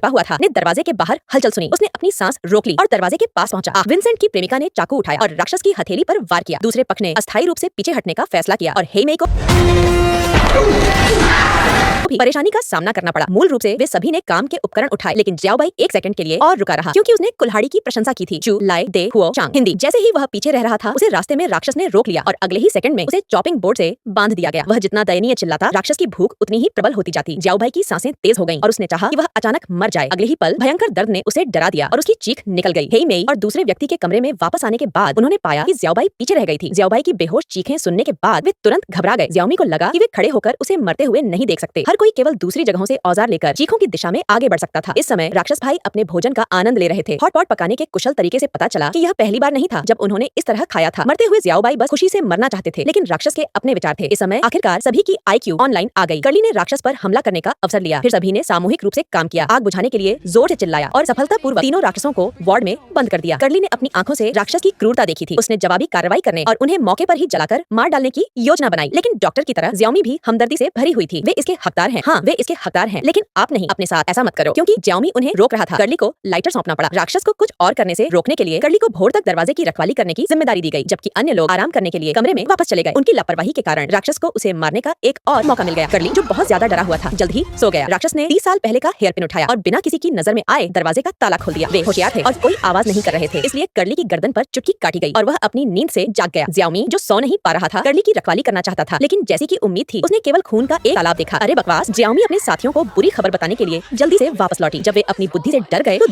छिपा हुआ था, ने दरवाजे के बाहर हलचल सुनी। उसने अपनी सांस रोक ली और दरवाजे के पास पहुंचा। विंसेंट की प्रेमिका ने चाकू उठाया और राक्षस की हथेली पर वार किया। दूसरे पक्ष ने अस्थायी रूप से पीछे हटने का फैसला किया और हेईमेई को परेशानी का सामना करना पड़ा। मूल रूप से वे सभी ने काम के उपकरण उठाए, लेकिन जियाओबाई एक सेकंड के लिए और रुका रहा क्योंकि उसने कुल्हाड़ी की प्रशंसा की थी। चू लाई दे हुओ चांग हिंदी। जैसे ही वह पीछे रह रहा था, उसे रास्ते में राक्षस ने रोक लिया और अगले ही सेकंड में उसे चॉपिंग बोर्ड से बांध दिया गया। वह जितना दयनीय चिल्लाता, राक्षस की भूख उतनी ही प्रबल होती जाती। जियाओबाई की सांसें तेज हो गईं और उसने चाहा कि वह अचानक मर जाए। अगले ही पल भयंकर दर्द ने उसे डरा दिया और उसकी चीख निकल गई। हेईमेई और दूसरे व्यक्ति के कमरे में वापस आने के बाद उन्होंने पाया कि जियाओबाई पीछे रह गई थी। जियाओबाई की बेहोश चीखें सुनने के बाद वे तुरंत घबरा गए। जियाओमी को लगा कि वे खड़े होकर उसे मरते हुए नहीं देख सकते। हर कोई केवल दूसरी जगहों से औजार लेकर चीखों की दिशा में आगे बढ़ सकता था। इस समय राक्षस भाई अपने भोजन का आनंद ले रहे थे। हॉटपॉट पकाने के कुशल तरीके से पता चला कि यह पहली बार नहीं था जब उन्होंने इस तरह खाया था। मरते हुए जियाओबाई बस खुशी से मरना चाहते थे, लेकिन राक्षस के अपने विचार थे। इस समय आखिरकार सभी की IQ ऑनलाइन आ गई। कर्ली ने राक्षस पर हमला करने का अवसर लिया। फिर सभी ने सामूहिक रूप से काम किया। आग बुझाने के लिए जोर से चिल्लाया और सफलतापूर्वक तीनों राक्षसों को वार्ड में बंद कर दिया। कर्ली ने अपनी आंखों से राक्षस की क्रूरता देखी थी। उसने जवाबी कार्रवाई करने और उन्हें मौके पर ही जलाकर मार डालने की योजना बनाई। लेकिन डॉक्टर की तरह जियाओमी भी हमदर्दी से भरी हुई थी। वे इसके हकदार हैं। हाँ, वे इसके हकदार हैं, लेकिन आप नहीं। अपने साथ ऐसा मत करो, क्योंकि जियाओमी उन्हें रोक रहा था। कर्ली को लाइटर सौंपना पड़ा। राक्षस को कुछ और करने से रोकने के लिए कर्ली को भोर तक दरवाजे की रखवाली करने की जिम्मेदारी दी गई, जबकि अन्य लोग आराम करने के लिए कमरे में वापस चले गए। उनकी लापरवाही के कारण राक्षस को उसे मारने का एक और मौका मिल गया। कर्ली, जो बहुत ज्यादा डरा हुआ था, जल्द ही सो गया। राक्षस ने 30 साल पहले का हेयर पिन उठाया और बिना किसी की नजर में आए दरवाजे का ताला खोल दिया। वे होशियार थे और कोई आवाज नहीं कर रहे थे, इसलिए कर्ली की गर्दन पर चुटकी काटी गई और वह अपनी नींद से जाग गया। जियाओमी, जो सो नहीं पा रहा था, कर्ली की रखवाली करना चाहता था, लेकिन जैसी की उम्मीद थी, उसने केवल खून का एक तालाब देखा। अरे बकवास। जियाओमी अपने साथियों को बुरी खबर बताने के लिए जल्दी से वापस लौटी। जब वे अपनी बुद्धि से डर गए तो